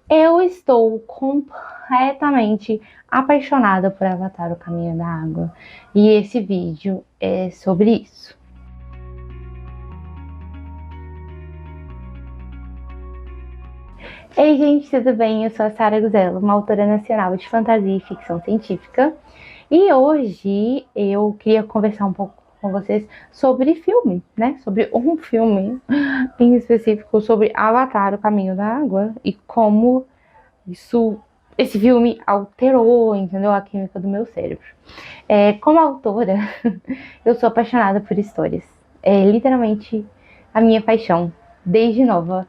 Eu estou completamente apaixonada por Avatar: O Caminho da Água. E esse vídeo é sobre isso. Ei, gente, tudo bem? Eu sou a Sara Guzelo, uma autora nacional de fantasia e ficção científica. E hoje eu queria conversar um pouco com vocês sobre filme, né? Sobre um filme em específico, sobre Avatar: O Caminho da Água e como esse filme alterou, entendeu? A química do meu cérebro. Como autora, eu sou apaixonada por histórias. É literalmente a minha paixão, desde nova.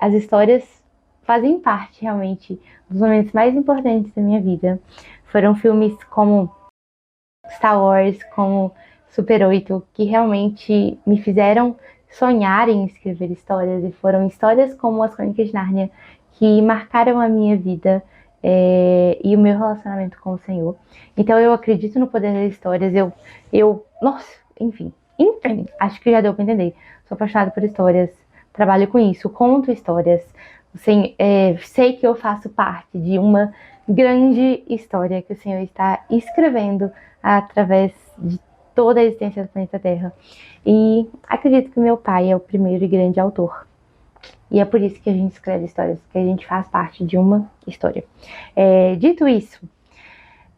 As histórias fazem parte realmente dos momentos mais importantes da minha vida. Foram filmes como Star Wars, como Super 8, que realmente me fizeram sonhar em escrever histórias, e foram histórias como As Crônicas de Nárnia que marcaram a minha vida e o meu relacionamento com o Senhor. Então eu acredito no poder das histórias, nossa, enfim, acho que já deu para entender. Sou apaixonada por histórias, trabalho com isso, conto histórias, assim, sei que eu faço parte de uma grande história que o Senhor está escrevendo através de toda a existência do planeta Terra. E acredito que meu pai é o primeiro e grande autor. E é por isso que a gente escreve histórias, que a gente faz parte de uma história. Dito isso,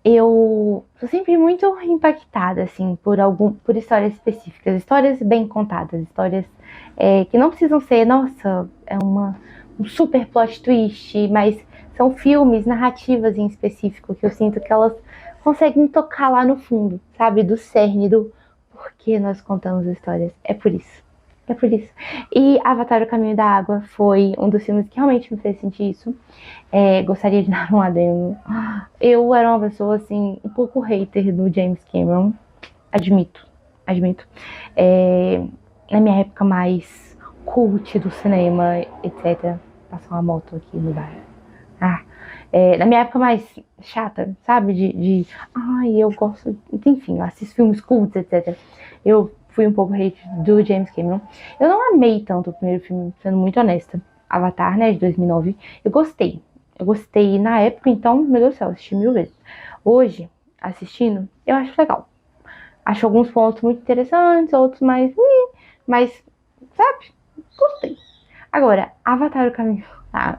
eu sou sempre muito impactada, assim, por histórias específicas, histórias bem contadas, histórias que não precisam ser, nossa, um super plot twist, mas são filmes, narrativas em específico, que eu sinto que elas conseguem tocar lá no fundo, sabe, do cerne, do porquê nós contamos histórias. É por isso. É por isso. E Avatar: O Caminho da Água foi um dos filmes que realmente me fez sentir isso. Gostaria de dar um adendo. Eu era uma pessoa, assim, um pouco hater do James Cameron. Admito. É, Na minha época mais cult do cinema, etc. Passar uma moto aqui no bar. Ah, na minha época mais chata, sabe? Ai, eu gosto. Enfim, eu assisto filmes cults, etc. Eu fui um pouco hate do James Cameron. Eu não amei tanto o primeiro filme, sendo muito honesta. Avatar, né, de 2009. Eu gostei. Eu gostei na época, então, meu Deus do céu, assisti 1000 vezes. Hoje, assistindo, eu acho legal. Acho alguns pontos muito interessantes, outros mais. Mas, sabe? Gostei. Agora, Avatar: O Caminho. Ah,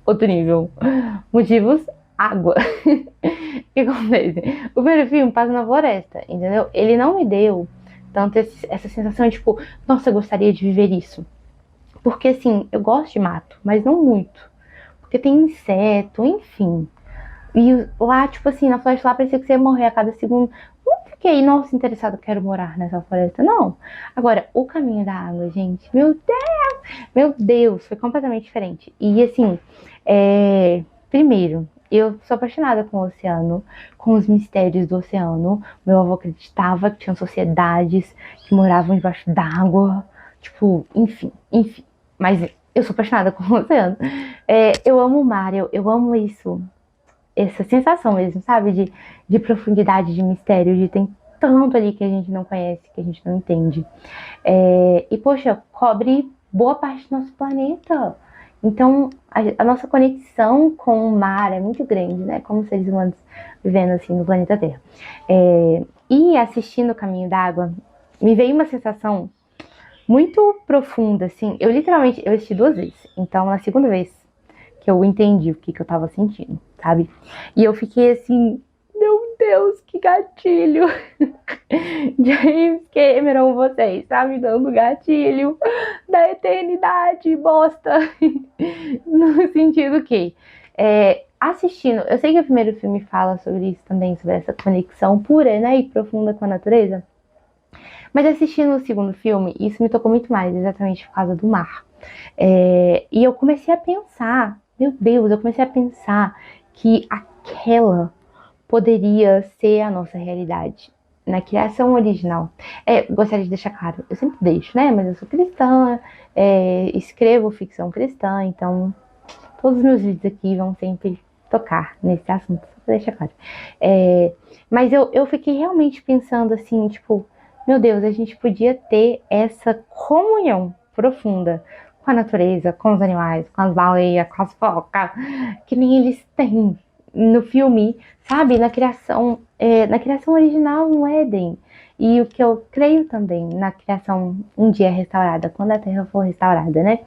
outro nível. Motivos, água. O que acontece? O primeiro filme passa na floresta, entendeu? Ele não me deu tanto essa sensação de tipo, nossa, eu gostaria de viver isso. Porque assim, eu gosto de mato, mas não muito. Porque tem inseto, enfim. E lá, tipo assim, na floresta lá parecia que você ia morrer a cada segundo. Não fiquei, nossa, interessado, quero morar nessa floresta, não. Agora, o Caminho da Água, gente, meu Deus, foi completamente diferente. E assim, primeiro, eu sou apaixonada com o oceano, com os mistérios do oceano. Meu avô acreditava que tinham sociedades que moravam debaixo d'água, tipo, enfim. Mas eu sou apaixonada com o oceano. Eu amo o mar, eu amo isso, essa sensação mesmo, sabe? De profundidade, de mistério, de tem tanto ali que a gente não conhece, que a gente não entende. E, poxa, cobre boa parte do nosso planeta. Então, a nossa conexão com o mar é muito grande, né? Como seres humanos vivendo assim no planeta Terra. E assistindo O Caminho d'Água, me veio uma sensação muito profunda, assim. Eu assisti 2 vezes. Então, na segunda vez que eu entendi o que eu tava sentindo, sabe? E eu fiquei assim, meu Deus, que gatilho! James Cameron, você está me dando gatilho da eternidade, bosta! No sentido que, assistindo, eu sei que o primeiro filme fala sobre isso também, sobre essa conexão pura, né, e profunda com a natureza, mas assistindo o segundo filme, isso me tocou muito mais, exatamente por causa do mar. E eu comecei a pensar, meu Deus, eu comecei a pensar que aquela poderia ser a nossa realidade na criação original. Gostaria de deixar claro, eu sempre deixo, né? Mas eu sou cristã, escrevo ficção cristã, então todos os meus vídeos aqui vão sempre tocar nesse assunto, só pra deixar claro. Mas eu fiquei realmente pensando assim, tipo, meu Deus, a gente podia ter essa comunhão profunda com a natureza, com os animais, com as baleias, com as focas, que nem eles têm no filme, sabe? Na criação original no Éden. E o que eu creio também na criação um dia restaurada, quando a Terra for restaurada, né?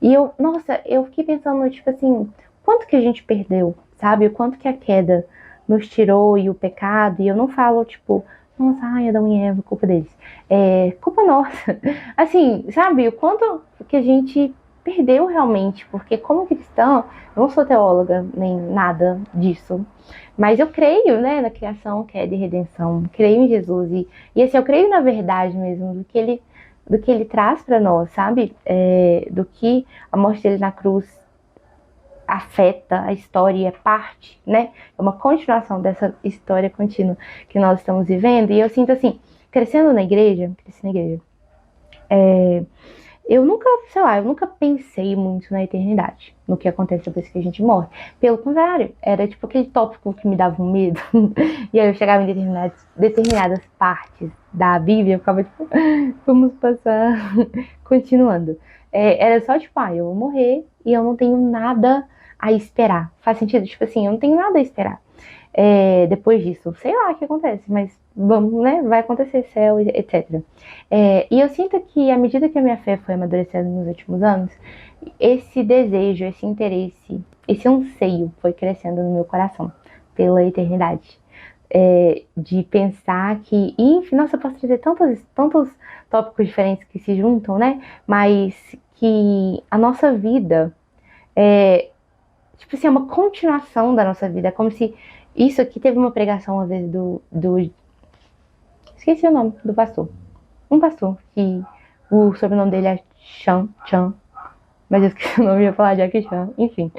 E nossa, eu fiquei pensando, tipo assim, quanto que a gente perdeu, sabe? O quanto que a queda nos tirou e o pecado, e eu não falo, tipo, nossa, ai, Adão e Eva, culpa deles. É culpa nossa. Assim, sabe? O quanto que a gente perdeu realmente, porque como cristã, eu não sou teóloga, nem nada disso, mas eu creio, né, na criação, queda e redenção, creio em Jesus, e assim, eu creio na verdade mesmo, do que ele traz para nós, sabe? Do que a morte dele na cruz afeta a história, é parte, né? É uma continuação dessa história contínua que nós estamos vivendo. E eu sinto assim, cresci na igreja, eu nunca, sei lá, eu nunca pensei muito na eternidade, no que acontece depois que a gente morre. Pelo contrário, era tipo aquele tópico que me dava um medo. E aí eu chegava em determinadas partes da Bíblia, eu ficava tipo, vamos passar, continuando. Era só tipo, eu vou morrer e eu não tenho nada a esperar. Faz sentido? Tipo assim, eu não tenho nada a esperar. Depois disso, sei lá o que acontece, mas vamos, né? Vai acontecer, céu, etc. E eu sinto que à medida que a minha fé foi amadurecendo nos últimos anos, esse desejo, esse interesse, esse anseio foi crescendo no meu coração pela eternidade. De pensar que, e, enfim, nossa, eu posso trazer tantos tópicos diferentes que se juntam, né? Mas que a nossa vida tipo assim, é uma continuação da nossa vida. É como se isso aqui teve uma pregação uma vez esqueci o nome do pastor. Um pastor que o sobrenome dele é Chan, mas eu esqueci o nome, eu ia falar Jackie Chan, enfim.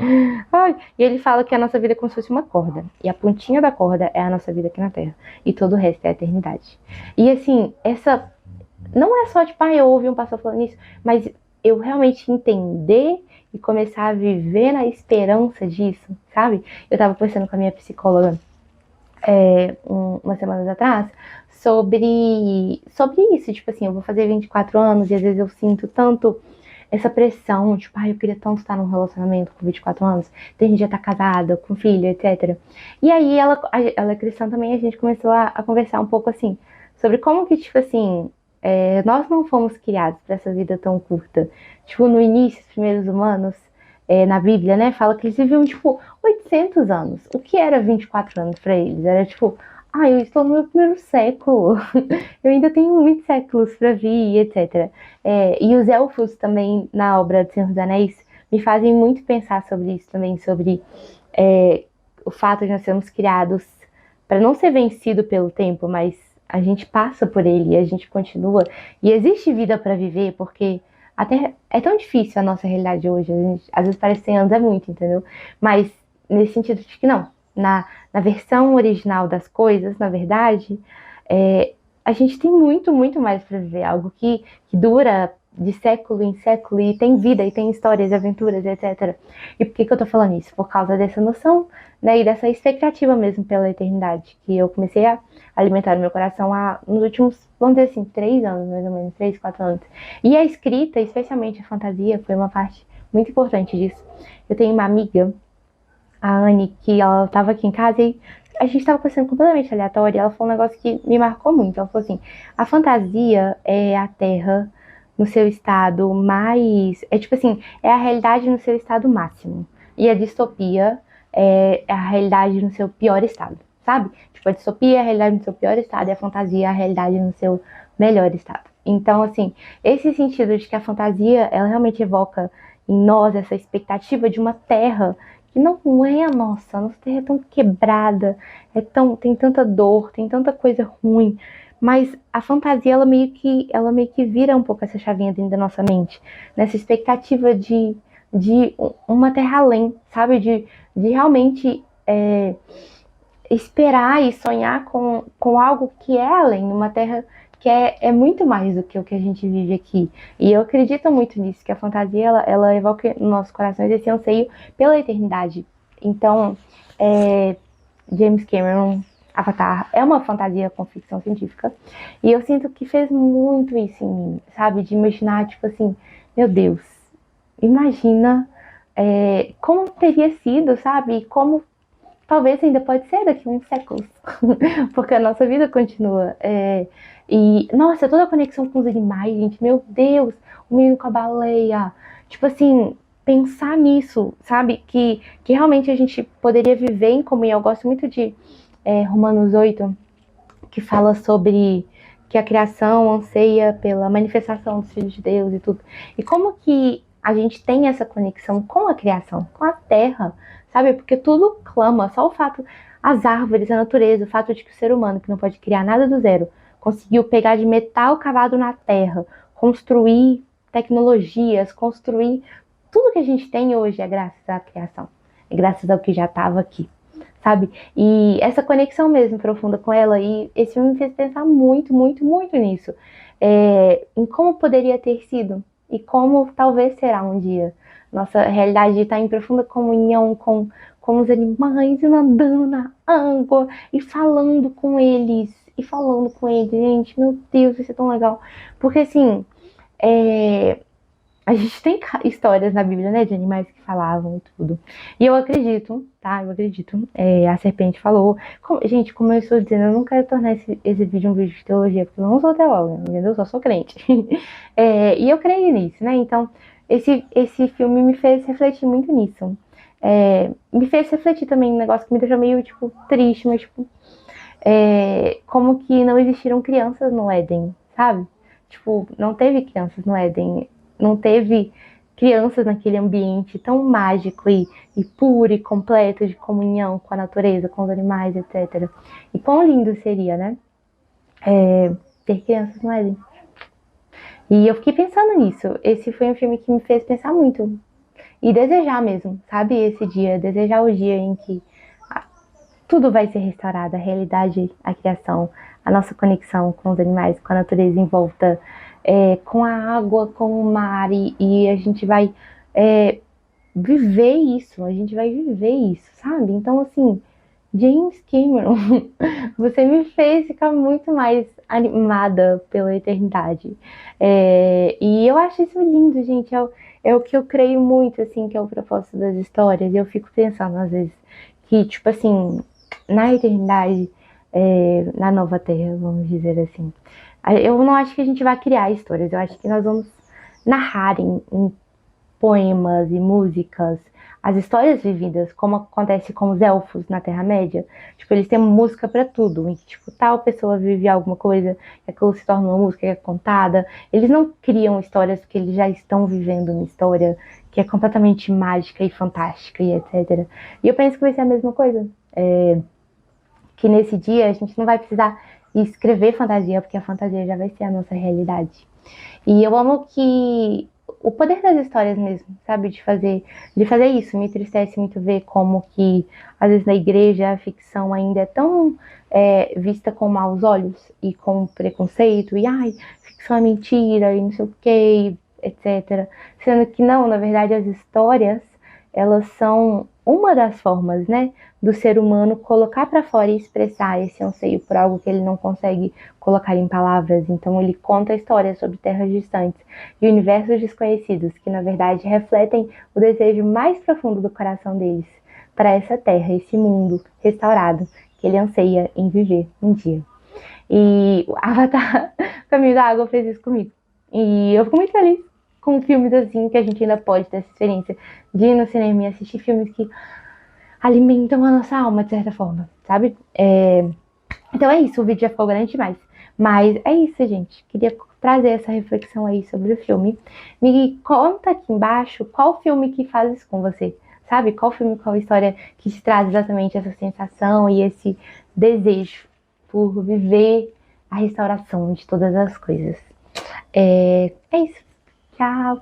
E ele fala que a nossa vida é como se fosse uma corda. E a pontinha da corda é a nossa vida aqui na Terra. E todo o resto é a eternidade. E assim, essa não é só tipo, eu ouvi um pastor falando isso, mas eu realmente entender e começar a viver na esperança disso, sabe? Eu tava conversando com a minha psicóloga umas semanas atrás sobre isso, tipo assim, eu vou fazer 24 anos e às vezes eu sinto tanto essa pressão, tipo, eu queria tanto estar num relacionamento com 24 anos, tem gente já tá casada, com filho, etc. E aí ela é cristã também, a gente começou a conversar um pouco assim, sobre como que, tipo assim, nós não fomos criados para essa vida tão curta. Tipo, no início, os primeiros humanos, na Bíblia, né, fala que eles viviam, tipo, 800 anos. O que era 24 anos para eles? Era tipo, eu estou no meu primeiro século, eu ainda tenho muitos séculos para vir, etc. E os elfos também, na obra de Senhor dos Anéis, me fazem muito pensar sobre isso também, sobre o fato de nós sermos criados para não ser vencido pelo tempo, mas a gente passa por ele e a gente continua. E existe vida para viver, porque até é tão difícil a nossa realidade hoje. Às vezes parece que 100 anos é muito, entendeu? Mas nesse sentido de que não. Na versão original das coisas, na verdade, a gente tem muito, muito mais para viver. Algo que dura de século em século e tem vida, e tem histórias, aventuras, etc. E por que eu tô falando isso? Por causa dessa noção, né, e dessa expectativa mesmo pela eternidade, que eu comecei a alimentar no meu coração nos últimos, vamos dizer assim, 3 anos, mais ou menos, 3, 4 anos. E a escrita, especialmente a fantasia, foi uma parte muito importante disso. Eu tenho uma amiga, a Anne, que ela estava aqui em casa e a gente estava conversando completamente aleatório, e ela falou um negócio que me marcou muito. Ela falou assim, a fantasia é a Terra no seu estado mais... tipo assim, é a realidade no seu estado máximo. E a distopia é a realidade no seu pior estado, sabe? Tipo, a distopia é a realidade no seu pior estado e a fantasia é a realidade no seu melhor estado. Então, assim, esse sentido de que a fantasia, ela realmente evoca em nós essa expectativa de uma Terra que não é a nossa terra é tão quebrada, tem tanta dor, tem tanta coisa ruim, mas a fantasia ela meio que vira um pouco essa chavinha dentro da nossa mente, nessa expectativa de uma terra além, sabe, de realmente esperar e sonhar com algo que é além, uma terra que é muito mais do que o que a gente vive aqui. E eu acredito muito nisso, que a fantasia, ela evoca nos nossos corações esse anseio pela eternidade. Então, James Cameron, Avatar, é uma fantasia com ficção científica. E eu sinto que fez muito isso em mim, sabe? De imaginar, tipo assim, meu Deus, imagina como teria sido, sabe? E como talvez ainda pode ser daqui a uns séculos, porque a nossa vida continua. E, nossa, toda a conexão com os animais, gente, meu Deus, o menino com a baleia. Tipo assim, pensar nisso, sabe? Que realmente a gente poderia viver em comunhão. Eu gosto muito de Romanos 8, que fala sobre que a criação anseia pela manifestação dos filhos de Deus e tudo. E como que a gente tem essa conexão com a criação, com a terra, sabe? Porque tudo clama, só o fato, as árvores, a natureza, o fato de que o ser humano, que não pode criar nada do zero, conseguiu pegar de metal cavado na terra, construir tecnologias, construir tudo que a gente tem hoje é graças à criação, é graças ao que já estava aqui, sabe? E essa conexão mesmo profunda com ela, e esse filme me fez pensar muito, muito, muito nisso, em como poderia ter sido e como talvez será um dia. Nossa realidade está em profunda comunhão com os animais, e nadando na água e falando com eles, gente, meu Deus, isso é tão legal, porque assim, a gente tem histórias na Bíblia, né, de animais que falavam e tudo. E eu acredito, tá? Eu acredito. A serpente falou. Gente, como eu estou dizendo, eu não quero tornar esse vídeo um vídeo de teologia, porque eu não sou teóloga, entendeu? Eu só sou crente. E eu creio nisso, né? Então, esse filme me fez refletir muito nisso. Me fez refletir também um negócio que me deixou meio, tipo, triste, mas, tipo, como que não existiram crianças no Éden, sabe? Tipo, não teve crianças no Éden, não teve crianças naquele ambiente tão mágico e puro e completo de comunhão com a natureza, com os animais, etc. E quão lindo seria, né? Ter crianças no Éden. E eu fiquei pensando nisso. Esse foi um filme que me fez pensar muito. E desejar mesmo, sabe? Esse dia, desejar o dia em que tudo vai ser restaurado, a realidade, a criação, a nossa conexão com os animais, com a natureza em volta, com a água, com o mar, e a gente vai viver isso, sabe? Então, assim, James Cameron, você me fez ficar muito mais animada pela eternidade. E eu acho isso lindo, gente. É o que eu creio muito, assim, que é o propósito das histórias. E eu fico pensando, às vezes, que, tipo assim, na eternidade, na nova terra, vamos dizer assim, eu não acho que a gente vai criar histórias. Eu acho que nós vamos narrar em poemas e músicas as histórias vividas, como acontece com os elfos na Terra-média. Tipo, eles têm música para tudo. E, tipo, tal pessoa vive alguma coisa, que aquilo se torna uma música que é contada. Eles não criam histórias porque eles já estão vivendo uma história que é completamente mágica e fantástica e etc. E eu penso que vai ser a mesma coisa. Que nesse dia a gente não vai precisar escrever fantasia, porque a fantasia já vai ser a nossa realidade. E eu amo que o poder das histórias mesmo, sabe, de fazer isso, me entristece muito ver como que às vezes na igreja a ficção ainda é tão vista com maus olhos e com preconceito, e ai, ficção é mentira e não sei o que, etc. Sendo que não, na verdade as histórias, elas são uma das formas, né, do ser humano colocar para fora e expressar esse anseio por algo que ele não consegue colocar em palavras. Então ele conta histórias sobre terras distantes e universos desconhecidos, que na verdade refletem o desejo mais profundo do coração deles para essa terra, esse mundo restaurado que ele anseia em viver um dia. E o Avatar, Caminho da Água, fez isso comigo. E eu fico muito feliz com filmes assim, que a gente ainda pode ter essa experiência de ir no cinema e assistir filmes que alimentam a nossa alma, de certa forma, sabe? Então é isso, o vídeo já ficou grande demais. Mas é isso, gente. Queria trazer essa reflexão aí sobre o filme. Me conta aqui embaixo qual filme que faz isso com você, sabe? Qual filme, qual história que te traz exatamente essa sensação e esse desejo por viver a restauração de todas as coisas. É isso. Tchau.